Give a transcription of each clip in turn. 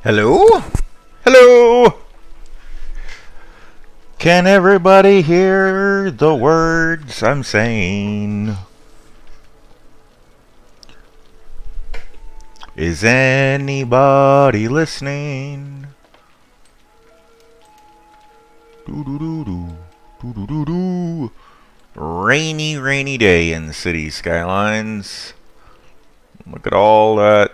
Hello? Hello? Can everybody hear the words I'm saying? Is anybody listening? Do-do-do-do. Do-do-do-do. Rainy, rainy day in the city skylines. Look at all that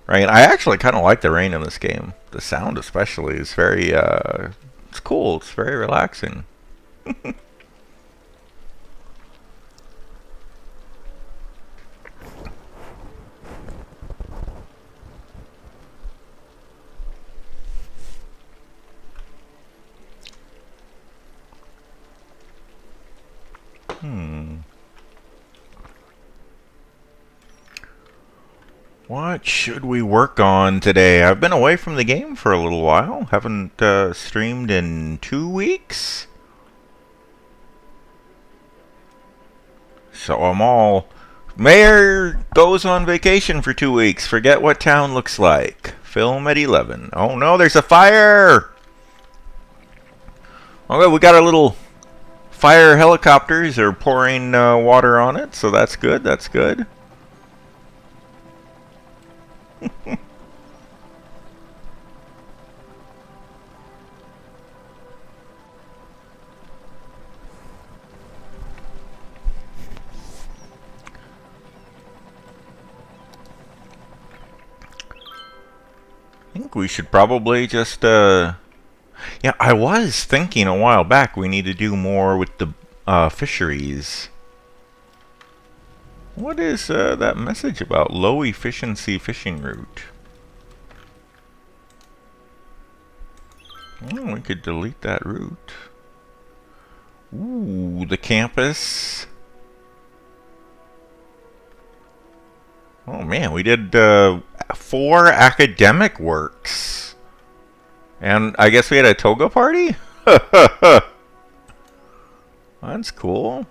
rain. I actually kind of like the rain in this game. The sound especially is very, it's cool. It's very relaxing. What should we work on today? I've been away from the game for a little while. Haven't streamed in 2 weeks. So I'm all... Mayor goes on vacation for 2 weeks. Forget what town looks like. Film at 11. Oh no, there's a fire! Okay, we got our little fire helicopters. They're pouring water on it, so that's good, that's good. I think we should probably just, yeah, I was thinking a while back we need to do more with the fisheries. What is that message about? Low efficiency fishing route. Oh, we could delete that route. Ooh, the campus. Oh man, we did 4 academic works. And I guess we had a toga party? That's cool.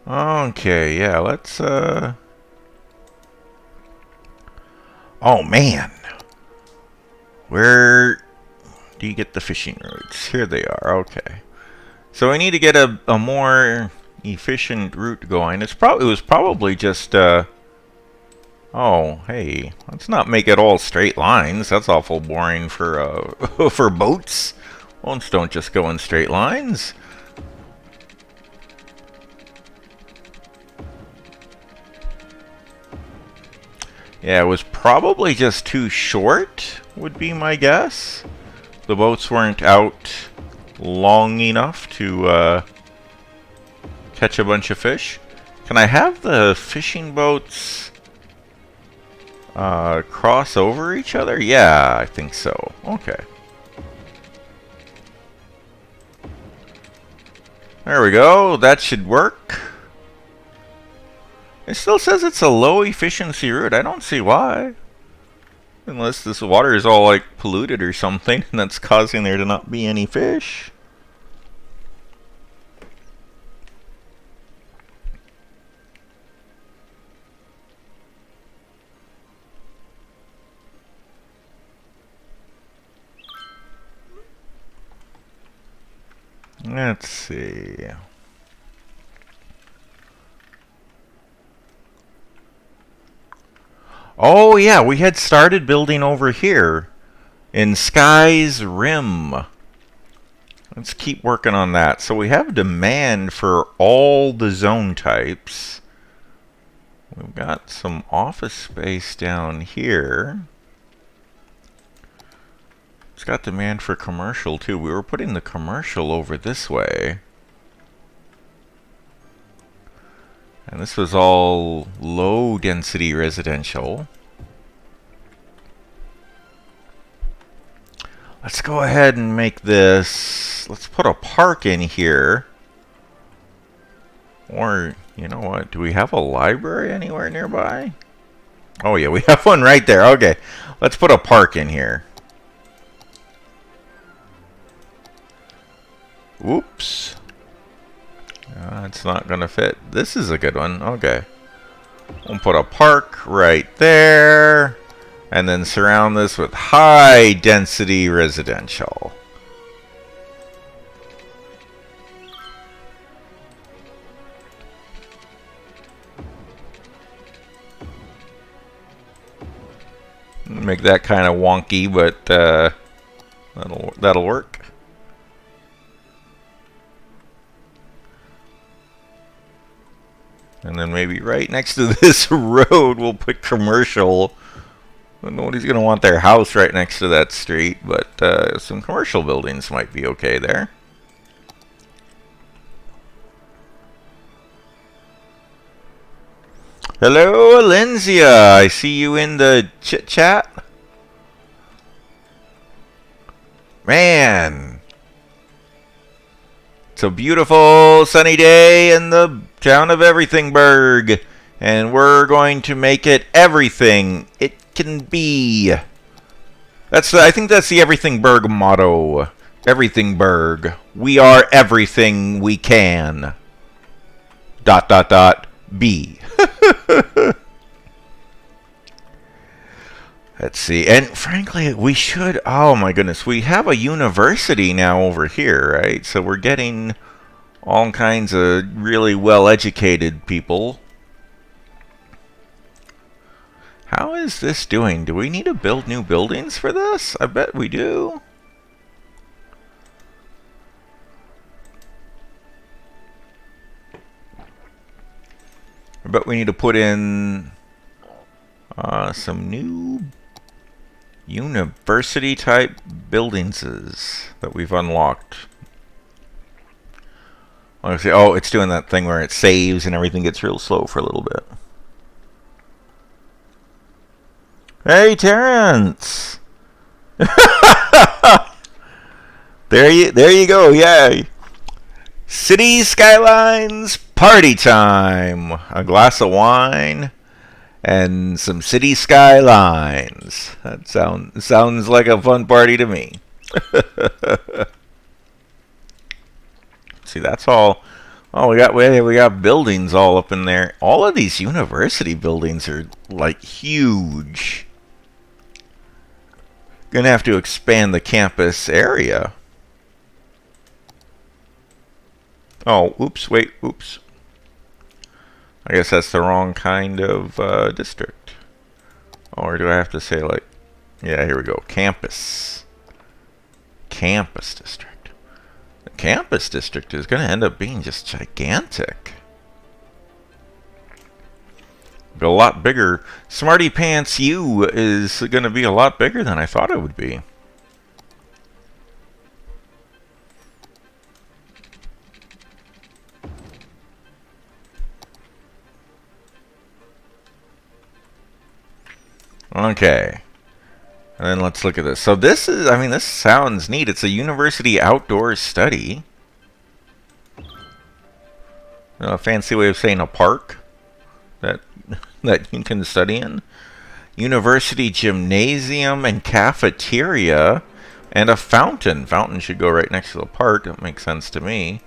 Okay, yeah, let's oh man. Where do you get the fishing routes? Here they are, okay. So we need to get a more efficient route going. It was probably just oh, hey, let's not make it all straight lines. That's awful boring for for boats. Boats don't just go in straight lines. Yeah, it was probably just too short, would be my guess. The boats weren't out long enough to catch a bunch of fish. Can I have the fishing boats cross over each other? Yeah, I think so. Okay. There we go. That should work. It still says it's a low efficiency route. I don't see why. Unless this water is all like polluted or something and that's causing there to not be any fish. Let's see. Oh yeah, we had started building over here in Sky's Rim. Let's keep working on that. So we have demand for all the zone types. We've got some office space down here. It's got demand for commercial too. We were putting the commercial over this way. And this was all low density residential. Let's go ahead and make this, let's put a park in here. Or, you know what, do we have a library anywhere nearby? Oh yeah, we have one right there. Okay, let's put a park in here. Whoops. It's not gonna fit. This is a good one. Okay. We'll put a park right there. And then surround this with high density residential. Make that kind of wonky, but that'll work. And then maybe right next to this road, we'll put commercial. Nobody's going to want their house right next to that street, but some commercial buildings might be okay there. Hello, Alenzia. I see you in the chit chat. Man, it's a beautiful sunny day in the town of Everythingburg, and we're going to make it everything it can be. I think that's the Everythingburg motto. Everythingburg. We are everything we can. ... be. Let's see. And frankly, we should... Oh my goodness. We have a university now over here, right? So we're getting all kinds of really well-educated people. How is this doing? Do we need to build new buildings for this? I bet we do. I bet we need to put in some new university type buildings that we've unlocked. Oh, it's doing that thing where it saves and everything gets real slow for a little bit. Hey, Terrence! There you go, yeah. City Skylines party time. A glass of wine and some City Skylines. That sounds like a fun party to me. See, that's all. Oh, we got buildings all up in there. All of these university buildings are like huge. Gonna have to expand the campus area. Oh, oops, wait, oops. I guess that's the wrong kind of district. Or do I have to say like, yeah, here we go, campus. Campus district. The campus district is going to end up being just gigantic. A lot bigger. Smarty Pants U is going to be a lot bigger than I thought it would be. Okay. And then let's look at this. So this is, I mean, this sounds neat. It's a university outdoor study. A fancy way of saying a park that you can study in. University gymnasium and cafeteria and a fountain. Fountain should go right next to the park. That makes sense to me.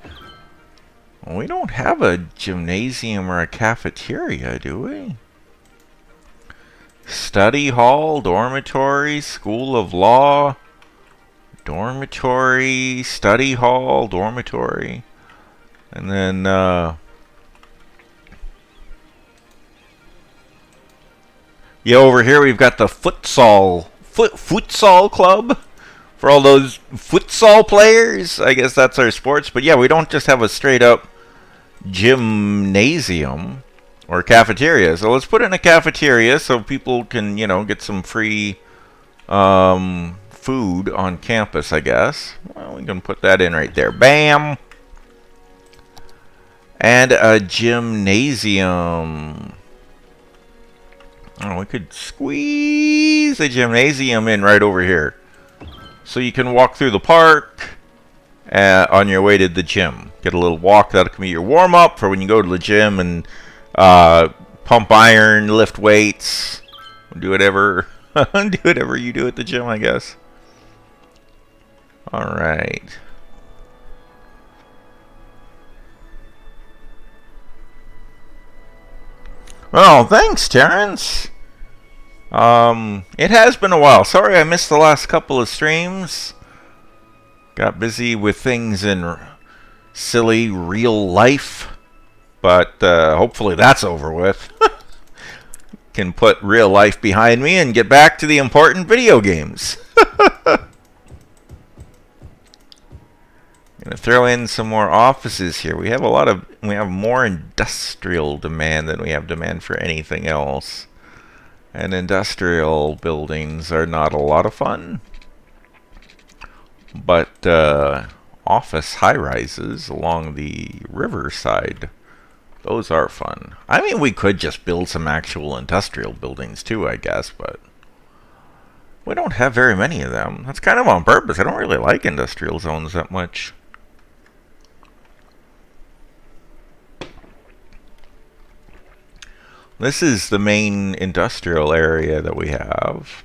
Well, we don't have a gymnasium or a cafeteria, do we? Study hall, dormitory, school of law, dormitory, study hall, dormitory, and then yeah, over here we've got the futsal club for all those futsal players. I guess that's our sports, but yeah, we don't just have a straight up gymnasium or cafeteria. So let's put in a cafeteria so people can, you know, get some free food on campus, I guess. Well, we can put that in right there. Bam! And a gymnasium. Oh, we could squeeze the gymnasium in right over here. So you can walk through the park on your way to the gym. Get a little walk. That can be your warm-up for when you go to the gym and pump iron, lift weights, do whatever do whatever you do at the gym, I guess. Alright. Oh, thanks, Terrence. It has been a while. Sorry I missed the last couple of streams. Got busy with things in silly real life. But hopefully that's over with. Can put real life behind me and get back to the important video games. Gonna throw in some more offices here. We have more industrial demand than we have demand for anything else. And industrial buildings are not a lot of fun. But office high-rises along the riverside, those are fun. I mean, we could just build some actual industrial buildings too, I guess, but we don't have very many of them. That's kind of on purpose. I don't really like industrial zones that much. This is the main industrial area that we have.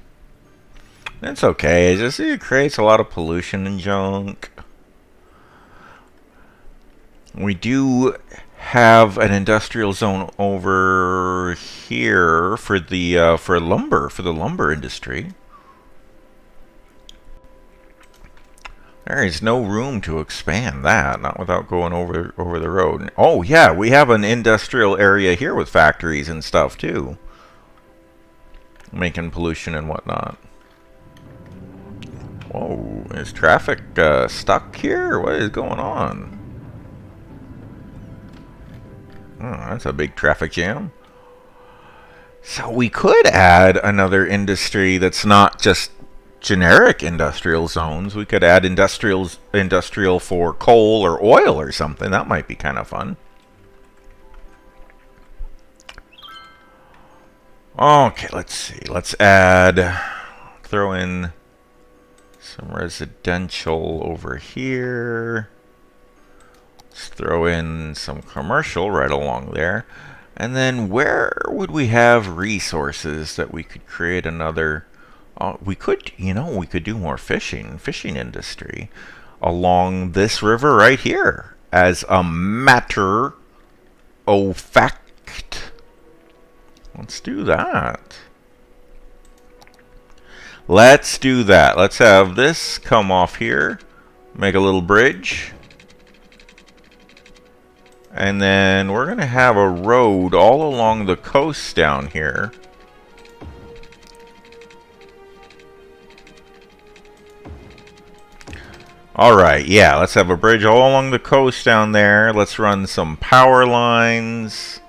It's okay. It creates a lot of pollution and junk. We do have an industrial zone over here for the lumber industry. There is no room to expand that, not without going over the road. Oh yeah, we have an industrial area here with factories and stuff too, making pollution and whatnot. Whoa, is traffic stuck here? What is going on? Oh, that's a big traffic jam. So we could add another industry that's not just generic industrial zones. We could add industrial for coal or oil or something. That might be kind of fun. Okay, let's see. Let's throw in some residential over here. Let's throw in some commercial right along there. And then where would we have resources that we could create another... we could do more fishing industry along this river right here as a matter of fact. Let's do that. Let's do that. Let's have this come off here, make a little bridge. And then we're going to have a road all along the coast down here. Alright, yeah, let's have a bridge all along the coast down there. Let's run some power lines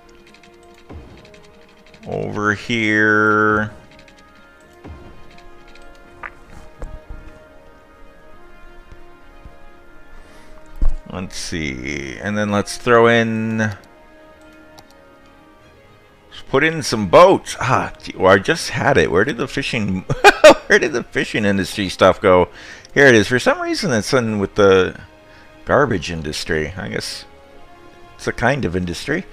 over here. Let's see, and then let's throw in... Let's put in some boats. Well, I just had it. Where did the fishing... Where did the fishing industry stuff go? Here it is. For some reason it's in with the garbage industry. I guess it's a kind of industry.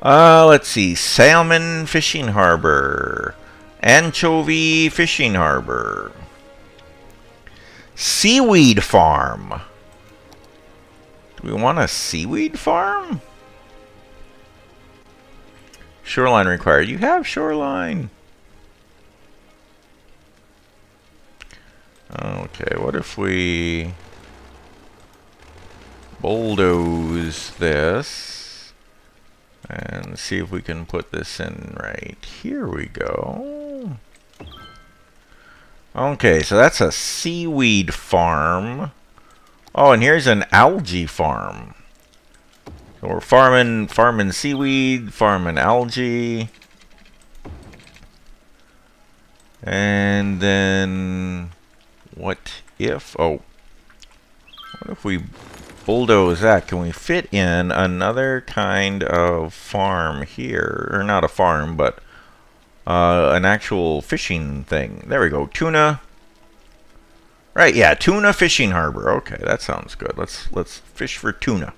Let's see. Salmon fishing harbor. Anchovy fishing harbor. Seaweed farm. Do we want a seaweed farm? Shoreline required. You have shoreline. Okay, what if we bulldoze this and see if we can put this in right here? We go. Okay, so that's a seaweed farm. Oh, and here's an algae farm. So we're farming seaweed, farming algae. And then what if we bulldoze that? Can we fit in another kind of farm here? Or not a farm, but an actual fishing thing. There we go. Tuna. Right, yeah, tuna fishing harbor. Okay, that sounds good. Let's fish for tuna.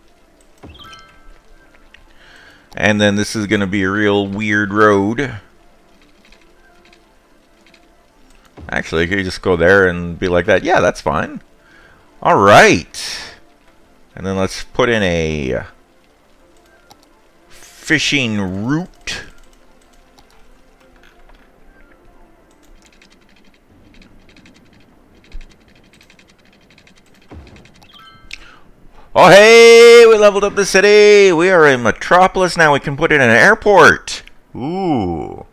And then this is going to be a real weird road. Actually, you could just go there and be like that. Yeah, that's fine. All right. And then let's put in a fishing route Oh, hey, we leveled up the city. We are in Metropolis now. We can put in an airport. Ooh.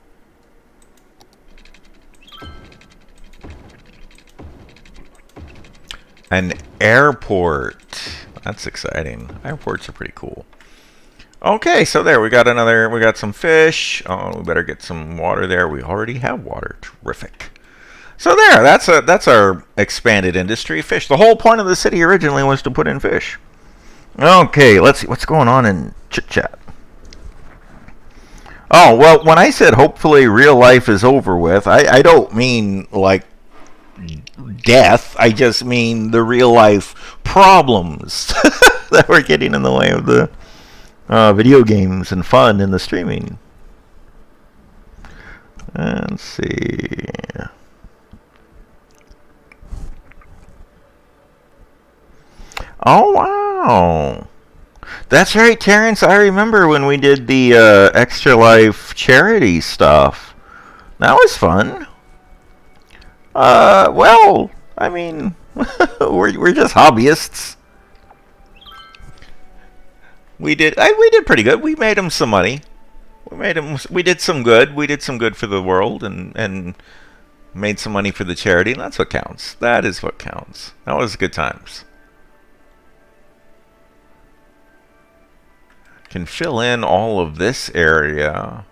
An airport. That's exciting. Airports are pretty cool. Okay, so there we got some fish. Oh, we better get some water there. We already have water. Terrific. So there, that's our expanded industry, fish. The whole point of the city originally was to put in fish. Okay, let's see what's going on in Chit Chat. Oh, well, when I said hopefully real life is over with, I don't mean like death. I just mean the real life problems that were getting in the way of the video games and fun in the streaming. Let's see. Oh, wow. That's right, Terrence. I remember when we did the Extra Life charity stuff. That was fun. Well, I mean, we're just hobbyists. We did pretty good. We made him some money. We did some good. We did some good for the world and made some money for the charity. And that's what counts. That is what counts. That was good times. Can fill in all of this area.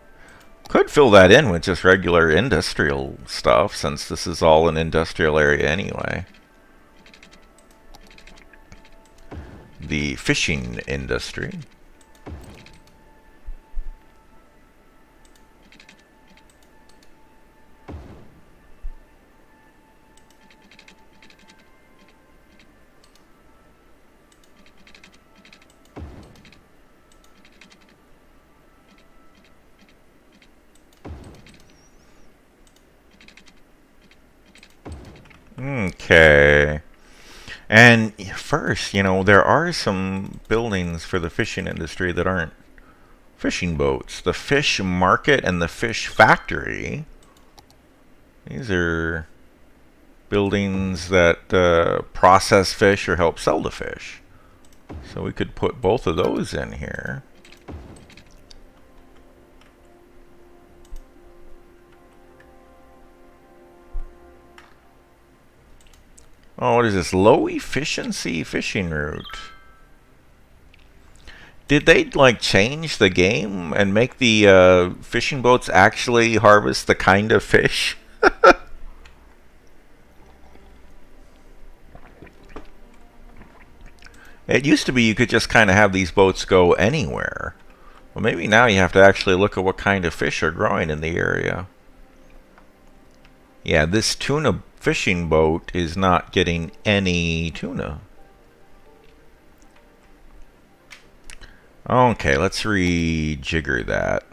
Could fill that in with just regular industrial stuff, since this is all an industrial area anyway. The fishing industry. Okay. And first, there are some buildings for the fishing industry that aren't fishing boats. The fish market and the fish factory. These are buildings that process fish or help sell the fish. So we could put both of those in here. Oh, what is this? Low efficiency fishing route. Did they change the game and make the fishing boats actually harvest the kind of fish? It used to be you could just kind of have these boats go anywhere. Well, maybe now you have to actually look at what kind of fish are growing in the area. Yeah, this tuna fishing boat is not getting any tuna. Okay, let's rejigger that.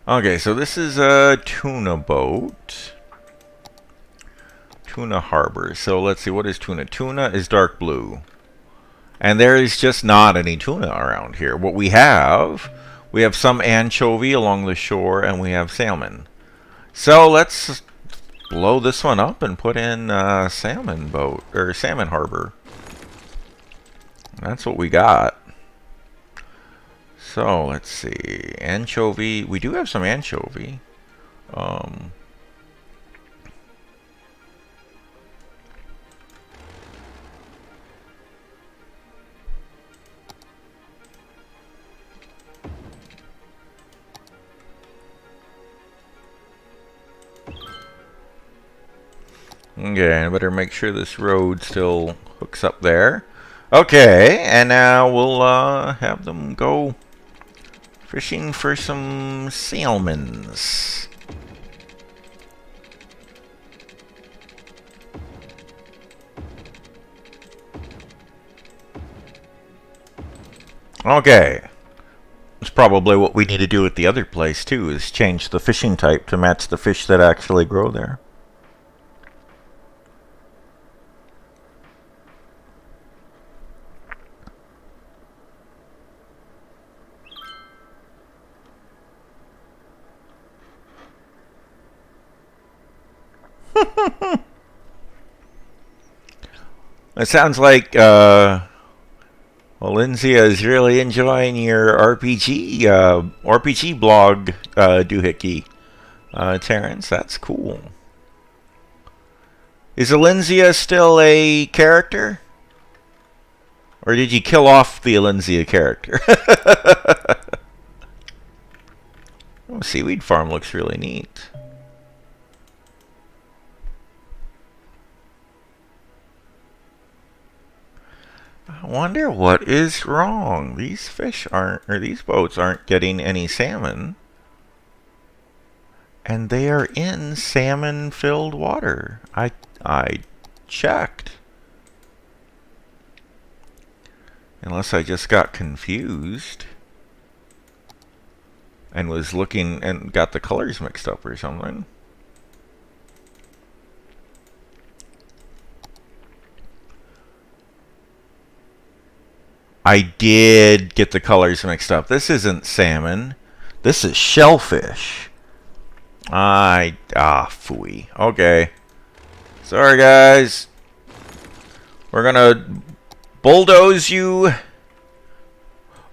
Okay, so this is a tuna boat. Tuna harbor. So let's see, what is tuna? Tuna is dark blue. And there is just not any tuna around here. What we have some anchovy along the shore, and we have salmon. So let's blow this one up and put in salmon boat, or salmon harbor. That's what we got. So let's see, anchovy. We do have some anchovy. Okay, I better make sure this road still hooks up there. Okay, and now we'll have them go fishing for some salmons. Okay. That's probably what we need to do at the other place too, is change the fishing type to match the fish that actually grow there. It sounds like well, Lindsay is really enjoying your RPG blog doohickey. Terrence, that's cool. Is Alinzia still a character? Or did you kill off the Alinzia character? Oh, seaweed farm looks really neat. I wonder what is wrong. These fish aren't, or these boats aren't getting any salmon. And they are in salmon-filled water. I checked. Unless I just got confused and was looking and got the colors mixed up or something. I did get the colors mixed up. This isn't salmon. This is shellfish. Phooey. Okay. Sorry, guys. We're gonna bulldoze you.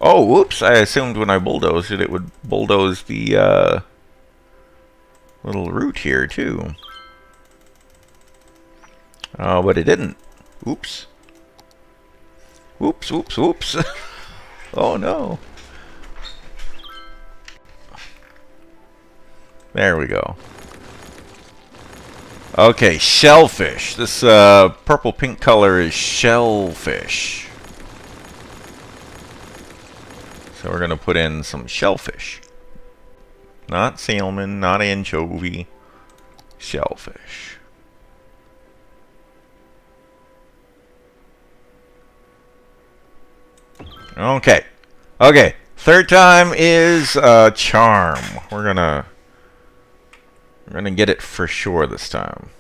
Oh, whoops. I assumed when I bulldozed it, it would bulldoze the little root here, too. Oh, but it didn't. Oops. Whoops, whoops, whoops. Oh, no. There we go. Okay, shellfish. This purple-pink color is shellfish. So we're going to put in some shellfish. Not salmon, not anchovy. Shellfish. Okay. Okay. Third time is charm. We're gonna get it for sure this time.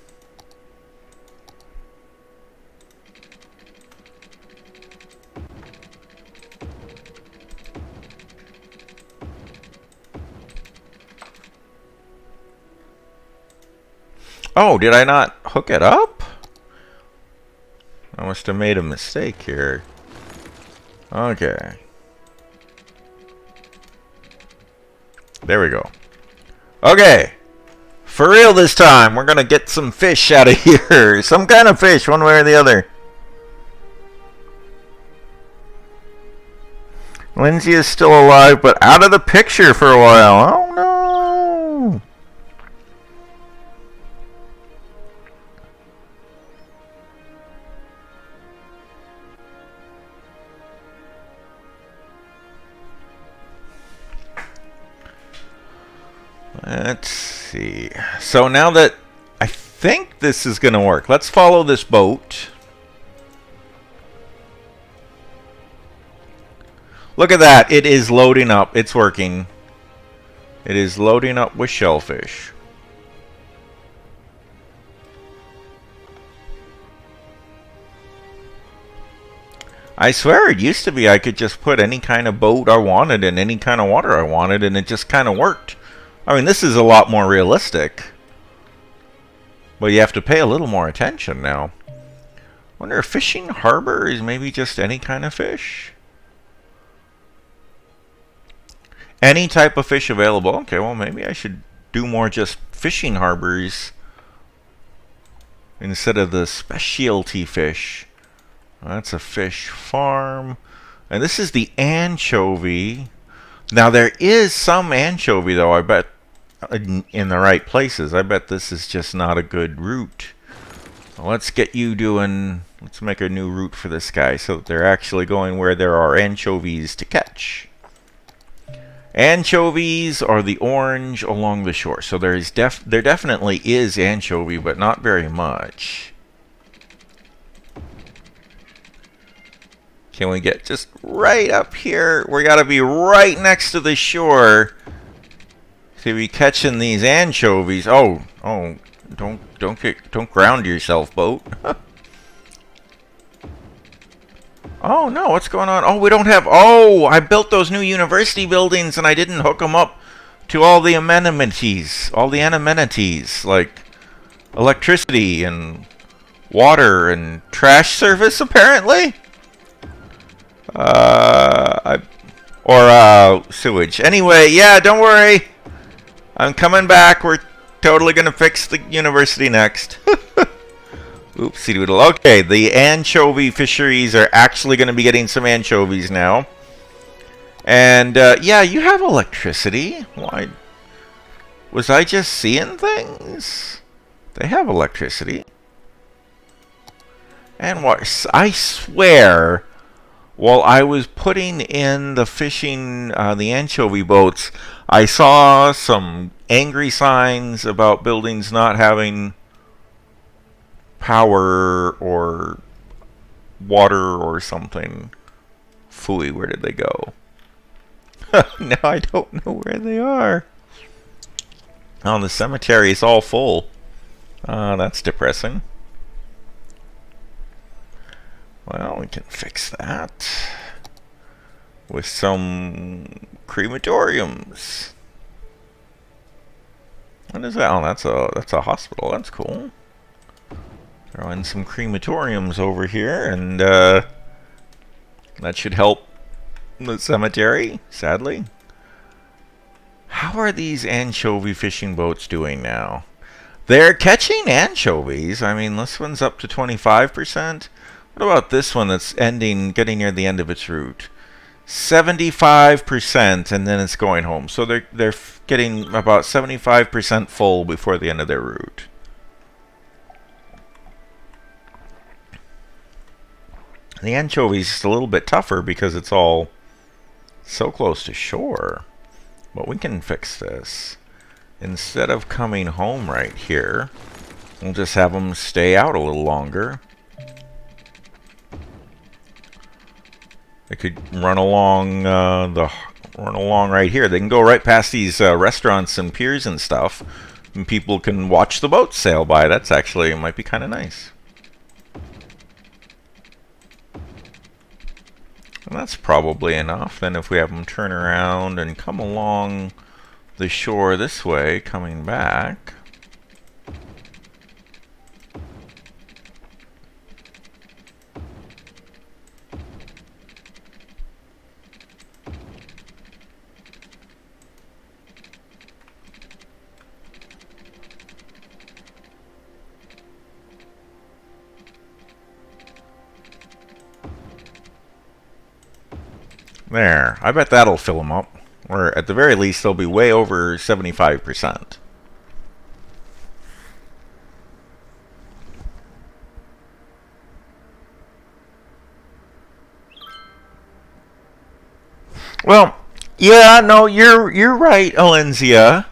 Oh, did I not hook it up? I must have made a mistake here. Okay. There we go. Okay. For real this time, we're gonna get some fish out of here. Some kind of fish, one way or the other. Lindsay is still alive, but out of the picture for a while. Oh no. Let's see. So now that I think this is going to work, let's follow this boat. Look at that. It is loading up. It's working. It is loading up with shellfish. I swear it used to be I could just put any kind of boat I wanted in any kind of water I wanted, and it just kind of worked. I mean, this is a lot more realistic. But you have to pay a little more attention now. Wonder if fishing harbor is maybe just any kind of fish? Any type of fish available. Okay, well, maybe I should do more just fishing harbors instead of the specialty fish. That's a fish farm. And this is the anchovy. Now, there is some anchovy, though, I bet, in the right places. I bet this is just not a good route. Let's get you doing... Let's make a new route for this guy so that they're actually going where there are anchovies to catch. Anchovies are the orange along the shore. So there definitely is anchovy, but not very much. Can we get just right up here? We gotta be right next to the shore to be catching these anchovies. Oh, don't ground yourself, boat. Oh no, what's going on? Oh, we don't have. Oh, I built those new university buildings and I didn't hook them up to all the amenities, like electricity and water and trash service, apparently. Sewage. Anyway, yeah, don't worry. I'm coming back. We're totally gonna fix the university next. Oopsie doodle. Okay, the anchovy fisheries are actually gonna be getting some anchovies now. And, yeah, you have electricity. Why? Was I just seeing things? They have electricity. And what? I swear, while I was putting in the fishing, the anchovy boats, I saw some angry signs about buildings not having power or water or something. Phooey, where did they go? Now I don't know where they are. Oh, the cemetery is all full. That's depressing. Well, we can fix that with some crematoriums. What is that? Oh, that's a hospital. That's cool. Throw in some crematoriums over here, and that should help the cemetery, sadly. How are these anchovy fishing boats doing now? They're catching anchovies. I mean, this one's up to 25%. What about this one that's getting near the end of its route? 75%, and then it's going home. So they're getting about 75% full before the end of their route. The anchovy's just a little bit tougher because it's all so close to shore. But we can fix this. Instead of coming home right here, we'll just have them stay out a little longer. They could run along right here. They can go right past these restaurants and piers and stuff, and people can watch the boats sail by. That's actually might be kind of nice. And that's probably enough. Then if we have them turn around and come along the shore this way, coming back. There. I bet that'll fill them up. Or at the very least, they'll be way over 75%. Well, yeah, no, you're right, Alenzia.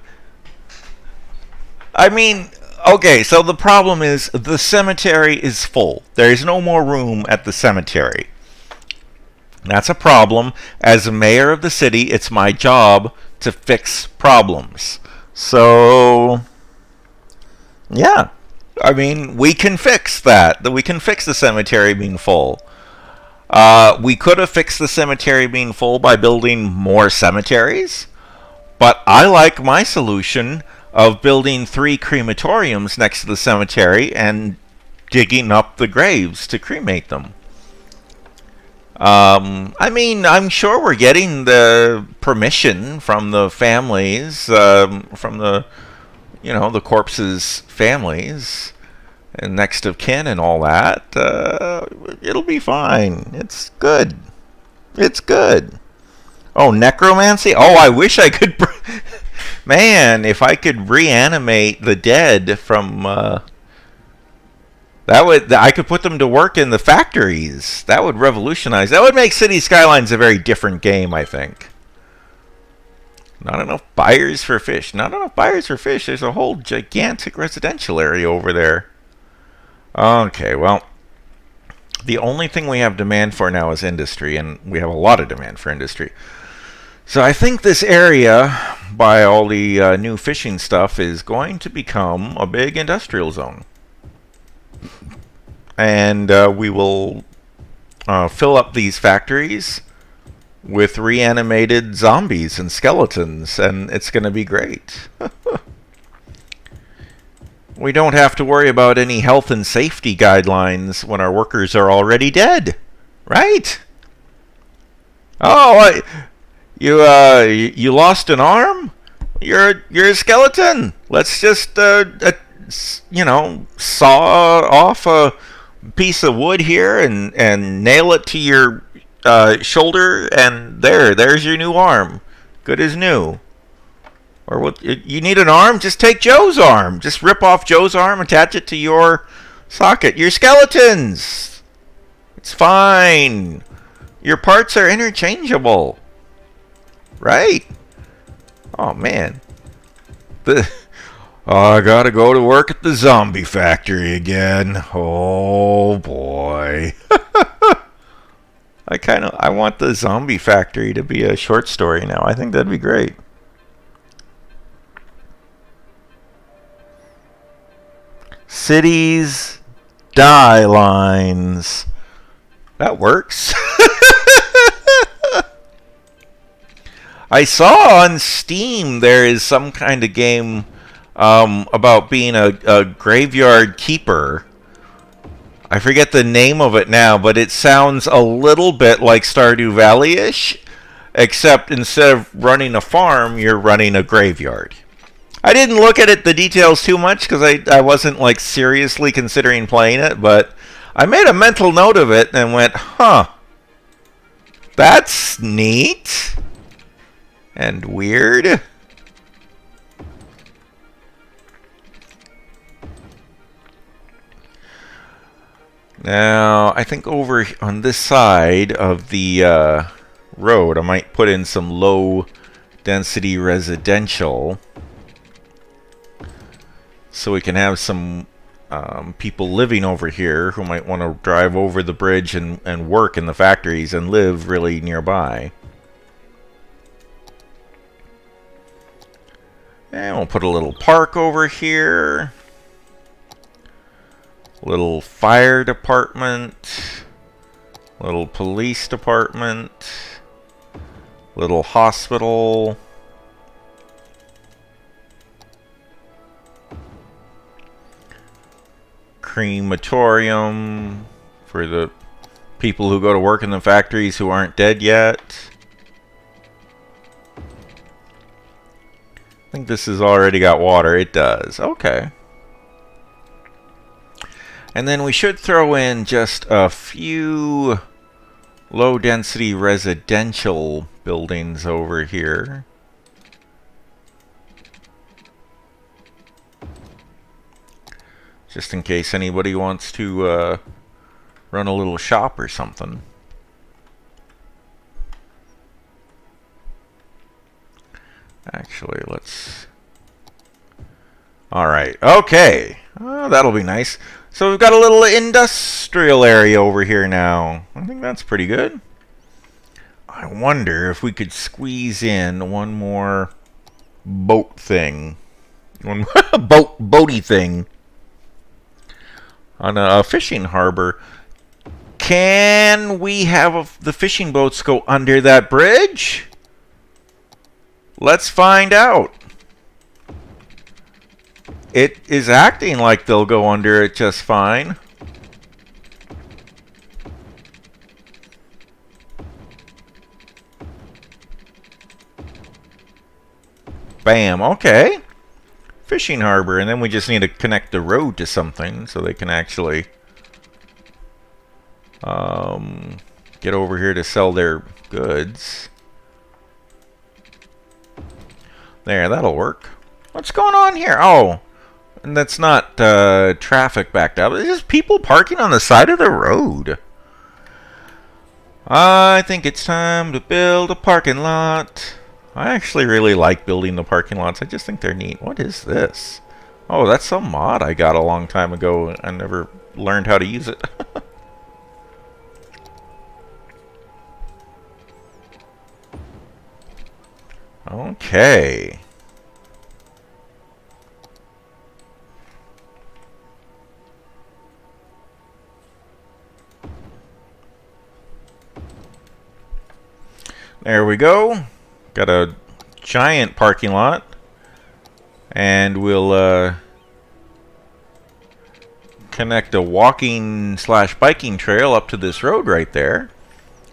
I mean, okay, so the problem is the cemetery is full. There is no more room at the cemetery. That's a problem. As a mayor of the city, it's my job to fix problems. So, yeah. I mean, we can fix that. We can fix the cemetery being full. We could have fixed the cemetery being full by building more cemeteries. But I like my solution of building 3 crematoriums next to the cemetery and digging up the graves to cremate them. I mean, I'm sure we're getting the permission from the families, from the, the corpses' families, and next of kin and all that. It'll be fine. It's good. It's good. Oh, necromancy? Oh, I wish I could... Man, if I could reanimate the dead from... I could put them to work in the factories. That would revolutionize. That would make City Skylines a very different game, I think. Not enough buyers for fish. Not enough buyers for fish. There's a whole gigantic residential area over there. Okay, well, the only thing we have demand for now is industry, and we have a lot of demand for industry. So I think this area, by all the new fishing stuff, is going to become a big industrial zone. And we will fill up these factories with reanimated zombies and skeletons, and it's going to be great. we don't have to worry about any health and safety guidelines when our workers are already dead, right? Oh, you lost an arm? You're a skeleton. Let's just saw off a piece of wood here and nail it to your shoulder, and there's your new arm, good as new. Or what? You need an arm? Just take Joe's arm. Just rip off Joe's arm, attach it to your socket. You're skeletons. It's fine. Your parts are interchangeable. Right? Oh, man. Oh, I gotta go to work at the zombie factory again. Oh, boy. I want the zombie factory to be a short story now. I think that'd be great. Cities, die lines. That works. I saw on Steam there is some kind of game about being a graveyard keeper. I forget the name of it now, but it sounds a little bit like Stardew Valley-ish, except instead of running a farm, you're running a graveyard. I didn't look at the details too much because I wasn't like seriously considering playing it, but I made a mental note of it and went, huh, that's neat and weird. Now, I think over on this side of the road, I might put in some low density residential, so we can have some people living over here who might want to drive over the bridge and work in the factories and live really nearby. And we'll put a little park over here. Little fire department. Little police department. Little hospital. Crematorium for the people who go to work in the factories who aren't dead yet. I think this has already got water. It does. Okay. And then we should throw in just a few low-density residential buildings over here. Just in case anybody wants to run a little shop or something. Actually, let's... Alright, okay. Oh, that'll be nice. So we've got a little industrial area over here now. I think that's pretty good. I wonder if we could squeeze in one more boat thing. One more boaty thing. On a fishing harbor. Can we have the fishing boats go under that bridge? Let's find out. It is acting like they'll go under it just fine. Bam, okay. Fishing harbor, and then we just need to connect the road to something so they can actually get over here to sell their goods. There, that'll work. What's going on here? Oh, and that's not traffic backed up. It's just people parking on the side of the road. I think it's time to build a parking lot. I actually really like building the parking lots. I just think they're neat. What is this? Oh, that's some mod I got a long time ago. I never learned how to use it. Okay. There we go. Got a giant parking lot. And we'll connect a walking slash biking trail up to this road right there.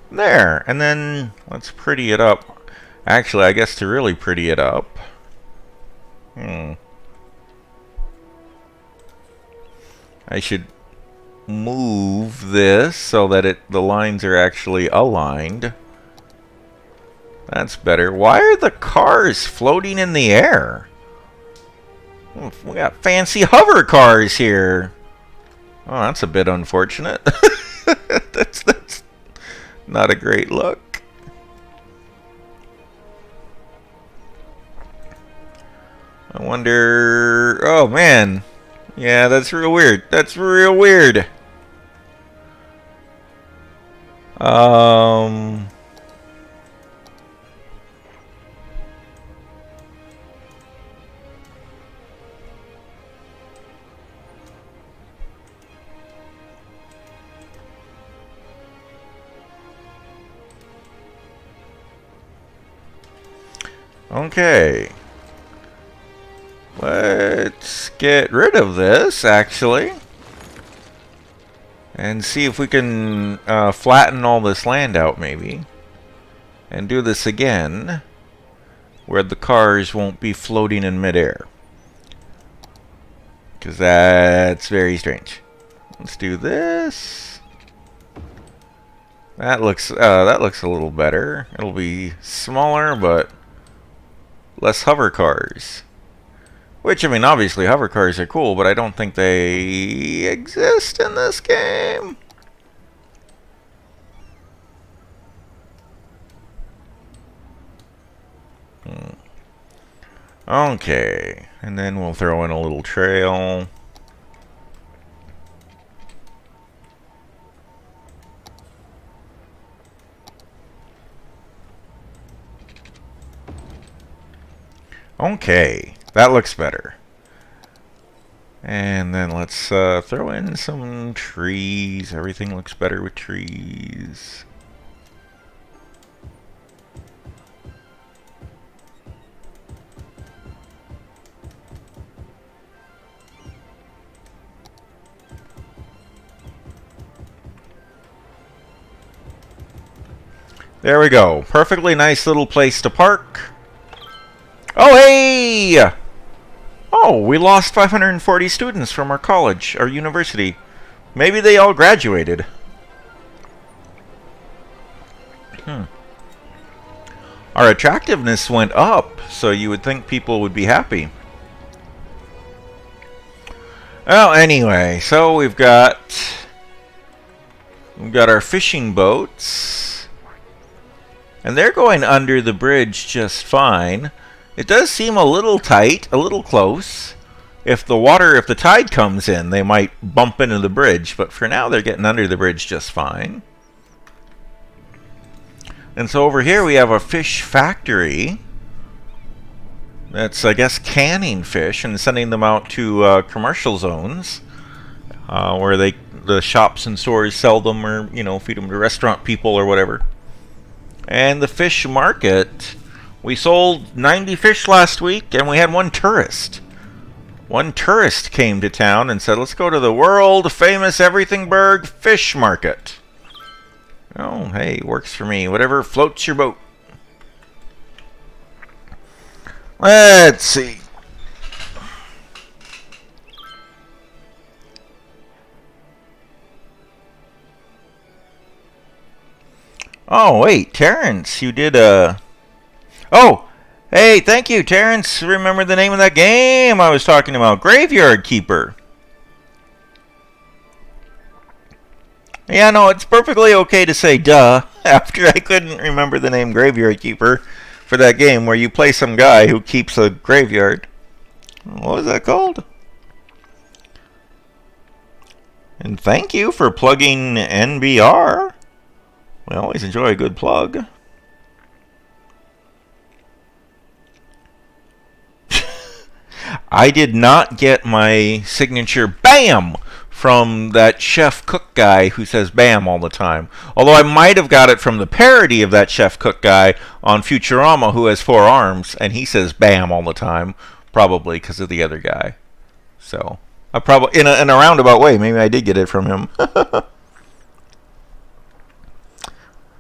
There, and then let's pretty it up. Actually, I guess to really pretty it up. I should move this so that the lines are actually aligned. That's better. Why are the cars floating in the air? We got fancy hover cars here. Oh, that's a bit unfortunate. That's not a great look. I wonder... Oh, man. Yeah, that's real weird. That's real weird. Okay. Let's get rid of this, actually. And see if we can flatten all this land out, maybe. And do this again, where the cars won't be floating in midair. Because that's very strange. Let's do this. That looks a little better. It'll be smaller, but less hover cars. Which, I mean, obviously hover cars are cool, but I don't think they exist in this game. Okay, and then we'll throw in a little trail. Okay, that looks better. And then let's throw in some trees. Everything looks better with trees. There we go. Perfectly nice little place to park. Oh, hey! Oh, we lost 540 students from our college, our university. Maybe they all graduated. Our attractiveness went up, so you would think people would be happy. Well, anyway, so we've got our fishing boats, and they're going under the bridge just fine. It does seem a little tight, a little close. If the tide comes in, they might bump into the bridge, but for now they're getting under the bridge just fine. And so over here we have a fish factory that's, I guess, canning fish and sending them out to commercial zones where the shops and stores sell them, or, you know, feed them to restaurant people or whatever. And the fish market, we sold 90 fish last week, and we had one tourist. One tourist came to town and said, let's go to the world-famous Everythingburg fish market. Oh, hey, works for me. Whatever floats your boat. Let's see. Oh, wait, Terrence, you did a... Oh, hey, thank you, Terrence. Remember the name of that game I was talking about? Graveyard Keeper. Yeah, no, it's perfectly okay to say duh after I couldn't remember the name Graveyard Keeper for that game where you play some guy who keeps a graveyard. What was that called? And thank you for plugging NBR. We always enjoy a good plug. I did not get my signature BAM from that chef cook guy who says BAM all the time. Although I might have got it from the parody of that chef cook guy on Futurama who has 4 arms, and he says BAM all the time, probably because of the other guy. So, probably in a roundabout way. Maybe I did get it from him.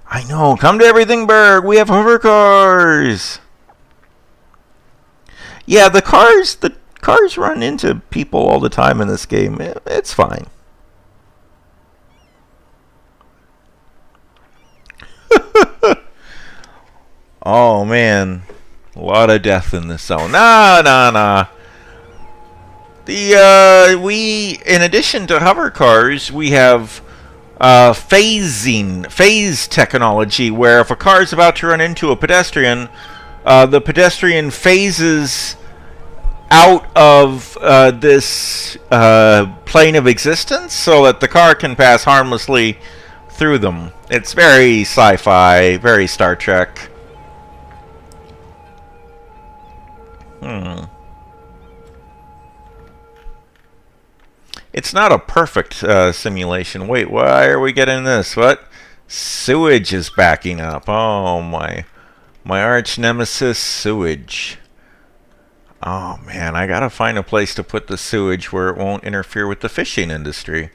I know. Come to Everythingburg. We have hover cars. Yeah, the cars run into people all the time in this game. It's fine. Oh man, a lot of death in this zone. Nah. We, in addition to hover cars, we have phase technology, where if a car is about to run into a pedestrian, the pedestrian phases out of this plane of existence so that the car can pass harmlessly through them. It's very sci-fi, very Star Trek. It's not a perfect simulation. Wait, why are we getting this? What? Sewage is backing up. Oh, my arch nemesis, sewage. Oh, man, I gotta find a place to put the sewage where it won't interfere with the fishing industry.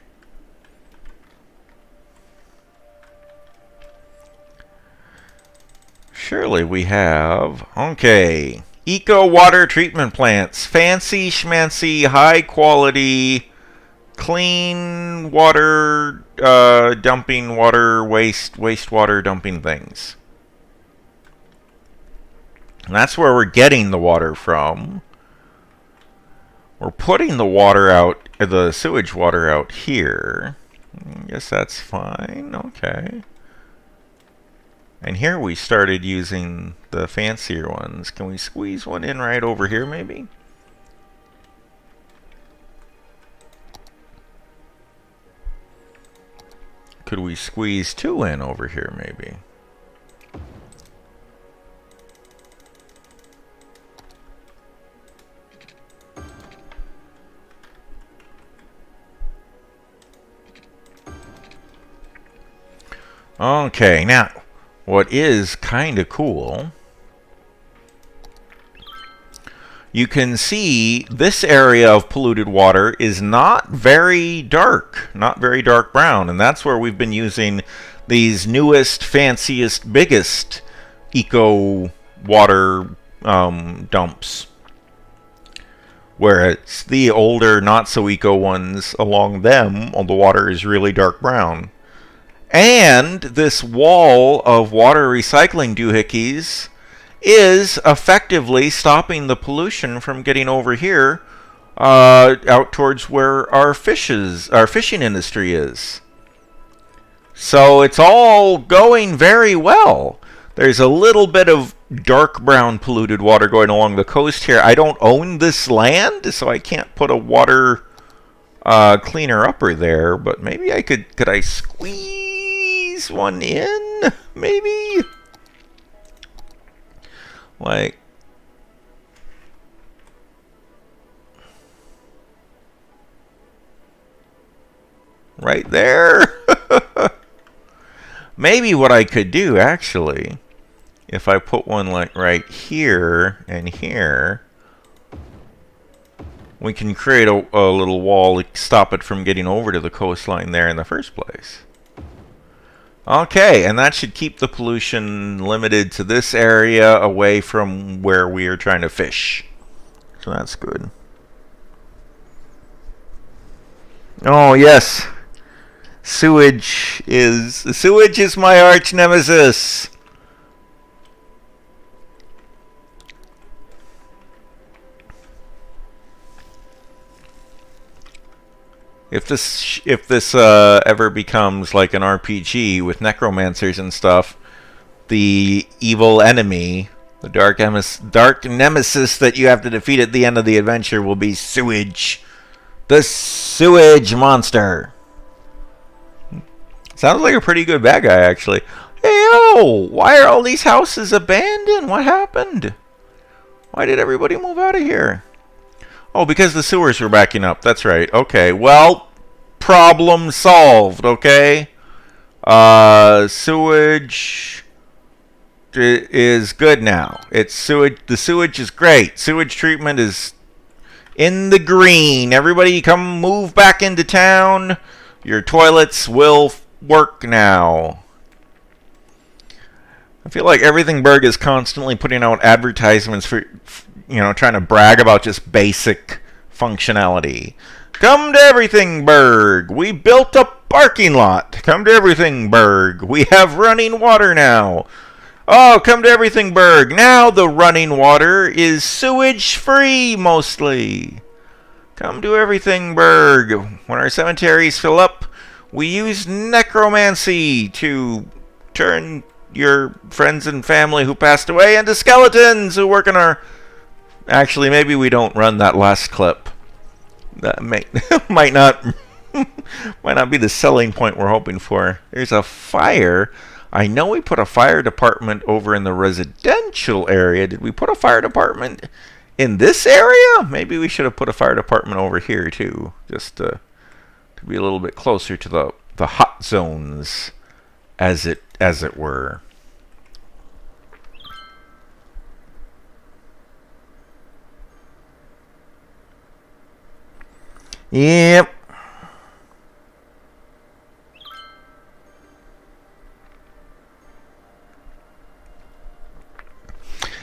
Surely we have... Okay. Eco water treatment plants. Fancy schmancy, high quality, clean water dumping water, wastewater dumping things. And that's where we're getting the water from. We're putting the water out, the sewage water out here. I guess that's fine. Okay. And here we started using the fancier ones. Can we squeeze one in right over here, maybe? Could we squeeze two in over here, maybe? Okay, now, what is kind of cool, you can see this area of polluted water is not very dark brown, and that's where we've been using these newest, fanciest, biggest eco water dumps. Whereas the older, not so eco ones, along them, the water is really dark brown. And this wall of water recycling doohickeys is effectively stopping the pollution from getting over here out towards where our fishing industry is. So it's all going very well. There's a little bit of dark brown polluted water going along the coast here. I don't own this land, so I can't put a water cleaner upper there, but maybe I could I squeeze one in, maybe? Like, right there. Maybe what I could do, actually, if I put one like right here and here, we can create a little wall to stop it from getting over to the coastline there in the first place. Okay, and that should keep the pollution limited to this area away from where we are trying to fish. So that's good. Oh, yes. Sewage is my arch nemesis. If this ever becomes like an RPG with necromancers and stuff, the evil enemy, the dark nemesis that you have to defeat at the end of the adventure, will be Sewage, the sewage monster. Sounds like a pretty good bad guy, actually. Hey, yo! Why are all these houses abandoned? What happened? Why did everybody move out of here? Oh, because the sewers were backing up. That's right. Okay, well, problem solved, okay? Sewage is good now. The sewage is great. Sewage treatment is in the green. Everybody come move back into town. Your toilets will work now. I feel like Everythingburg is constantly putting out advertisements for, trying to brag about just basic functionality. Come to Everythingburg. We built a parking lot. Come to Everythingburg. We have running water now. Oh, come to Everythingburg. Now the running water is sewage free mostly. Come to Everythingburg. When our cemeteries fill up, we use necromancy to turn your friends and family who passed away into skeletons who work in our... Actually, maybe we don't run that last clip. That might not be the selling point we're hoping for. There's a fire. I know we put a fire department over in the residential area. Did we put a fire department in this area? Maybe we should have put a fire department over here too, just to be a little bit closer to the hot zones, as it were. Yep.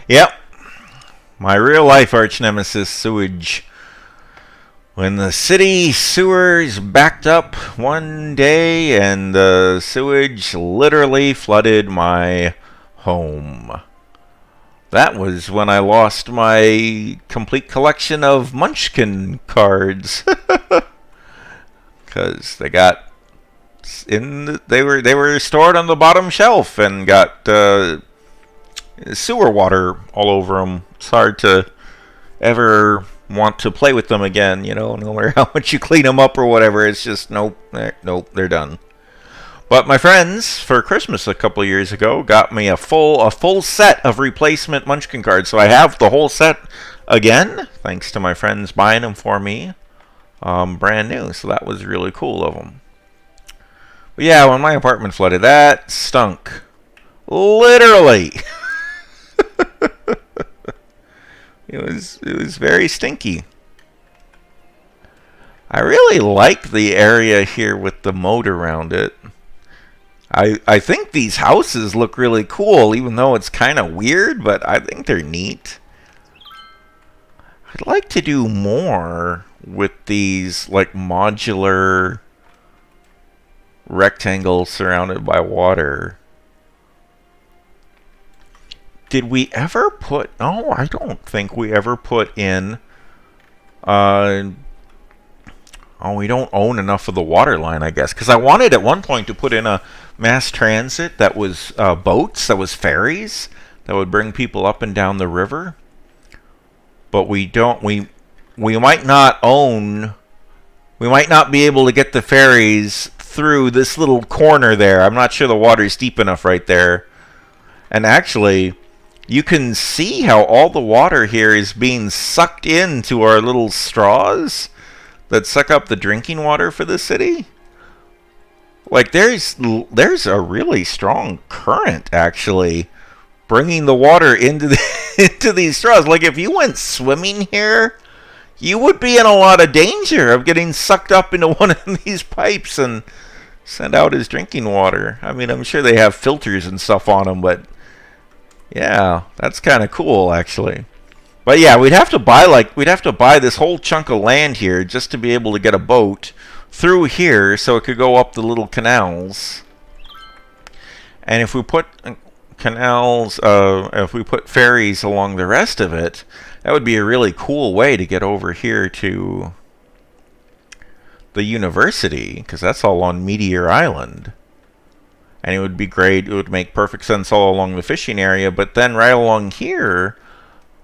Yep. My real life arch nemesis, Sewage. When the city sewers backed up one day and the sewage literally flooded my home. That was when I lost my complete collection of Munchkin cards. Because they were stored on the bottom shelf and got sewer water all over them. It's hard to ever want to play with them again, no matter how much you clean them up or whatever. It's just nope, they're done. But my friends, for Christmas a couple years ago, got me a full set of replacement Munchkin cards. So I have the whole set again, thanks to my friends buying them for me, brand new. So that was really cool of them. But yeah, when my apartment flooded, that stunk. Literally. It was very stinky. I really like the area here with the moat around it. I think these houses look really cool, even though it's kind of weird, but I think they're neat. I'd like to do more with these, like, modular rectangles surrounded by water. Did we ever put... Oh, I don't think we ever put in... Oh, we don't own enough of the water line, I guess. Because I wanted at one point to put in a mass transit that was boats, that was ferries, that would bring people up and down the river. But we don't... We might not own... We might not be able to get the ferries through this little corner there. I'm not sure the water's deep enough right there. And actually... You can see how all the water here is being sucked into our little straws that suck up the drinking water for the city. Like, there's a really strong current, actually, bringing the water into into these straws. Like, if you went swimming here, you would be in a lot of danger of getting sucked up into one of these pipes and sent out as drinking water. I mean, I'm sure they have filters and stuff on them, but... Yeah, that's kind of cool, actually. But yeah, we'd have to buy this whole chunk of land here just to be able to get a boat through here so it could go up the little canals. And if we put canals, if we put ferries along the rest of it, that would be a really cool way to get over here to the university, because that's all on Meteor Island. And it would be great. It would make perfect sense all along the fishing area. But then right along here,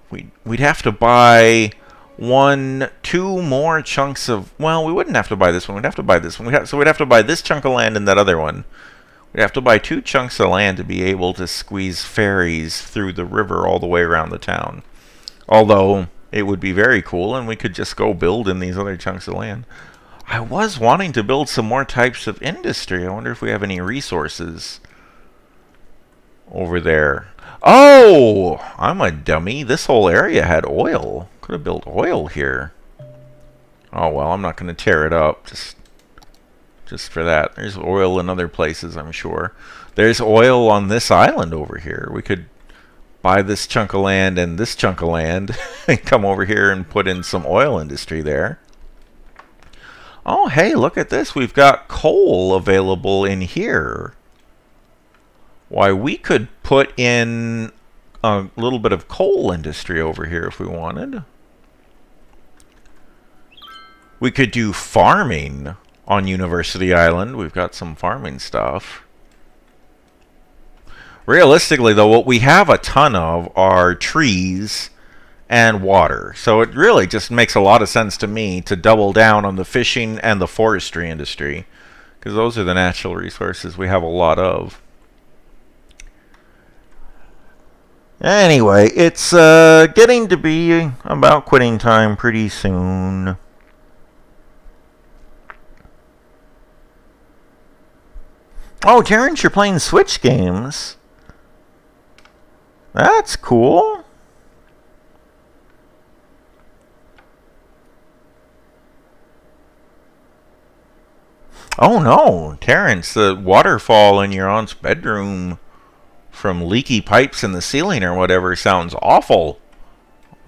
we'd have to buy two more chunks of... Well, we wouldn't have to buy this one. We'd have to buy this one. So we'd have to buy this chunk of land and that other one. We'd have to buy 2 chunks of land to be able to squeeze ferries through the river all the way around the town. Although, it would be very cool, and we could just go build in these other chunks of land. I was wanting to build some more types of industry. I wonder if we have any resources over there. Oh! I'm a dummy. This whole area had oil. Could have built oil here. Oh well, I'm not going to tear it up just for that. There's oil in other places, I'm sure. There's oil on this island over here. We could buy this chunk of land and this chunk of land and come over here and put in some oil industry there. Oh, hey, look at this. We've got coal available in here. Why, we could put in a little bit of coal industry over here if we wanted. We could do farming on University Island. We've got some farming stuff. Realistically, though, what we have a ton of are trees and water. So it really just makes a lot of sense to me to double down on the fishing and the forestry industry, because those are the natural resources we have a lot of. Anyway, it's getting to be about quitting time pretty soon. Oh, Terrence, you're playing Switch games. That's cool. Oh no, Terrence, the waterfall in your aunt's bedroom from leaky pipes in the ceiling or whatever sounds awful.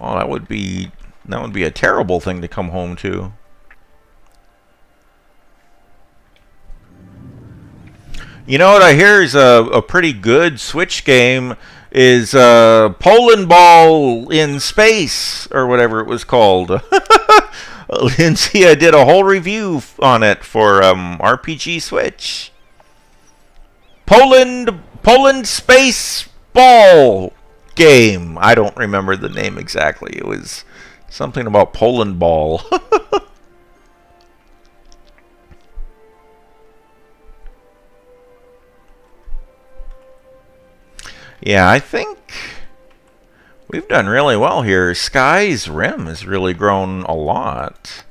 Oh, that would be a terrible thing to come home to. You know what I hear is a pretty good Switch game is Poland Ball in Space, or whatever it was called. Lindsay, I did a whole review on it for RPG Switch. Poland Space Ball game. I don't remember the name exactly. It was something about Poland Ball. Yeah, I think we've done really well here. Sky's Rim has really grown a lot.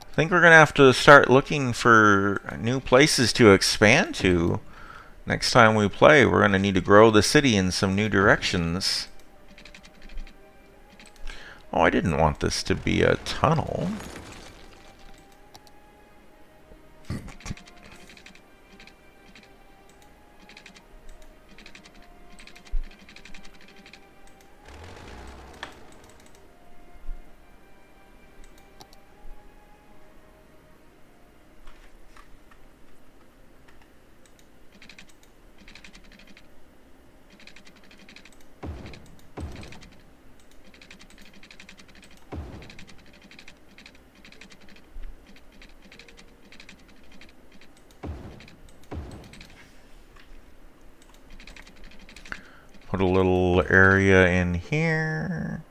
I think we're going to have to start looking for new places to expand to. Next time we play, we're going to need to grow the city in some new directions. Oh, I didn't want this to be a tunnel. Put a little area in here.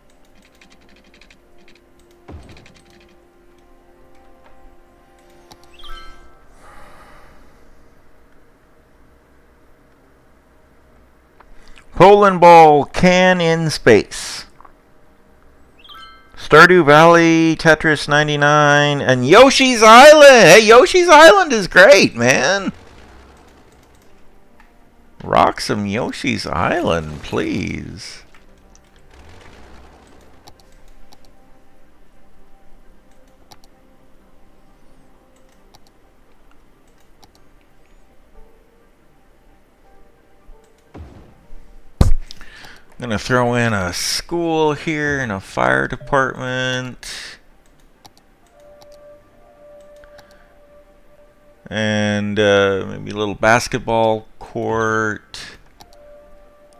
Poland Ball can in space. Stardew Valley, Tetris 99, and Yoshi's Island! Hey, Yoshi's Island is great, man! Rock some Yoshi's Island, please. I'm gonna throw in a school here and a fire department. And maybe a little basketball court.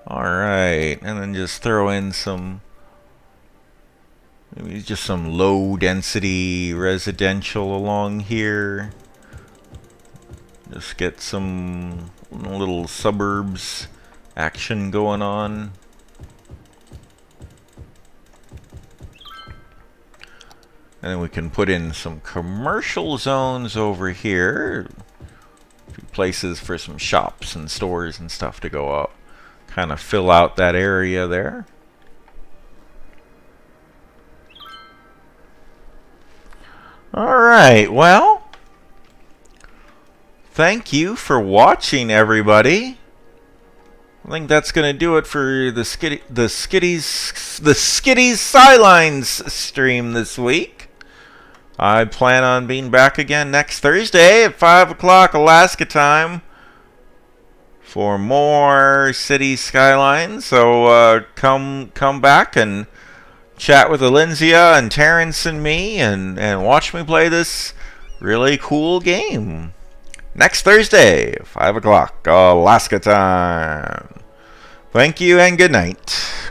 Alright, and then just throw in some, maybe just some low density residential along here. Just get some little suburbs action going on. And then we can put in some commercial zones over here. A few places for some shops and stores and stuff to go up. Kind of fill out that area there. Alright, well, thank you for watching, everybody. I think that's going to do it for the Skylines stream this week. I plan on being back again next Thursday at 5 o'clock Alaska time for more City Skylines. So come back and chat with Alinzia and Terrence and me and watch me play this really cool game. Next Thursday, 5 o'clock Alaska time. Thank you and good night.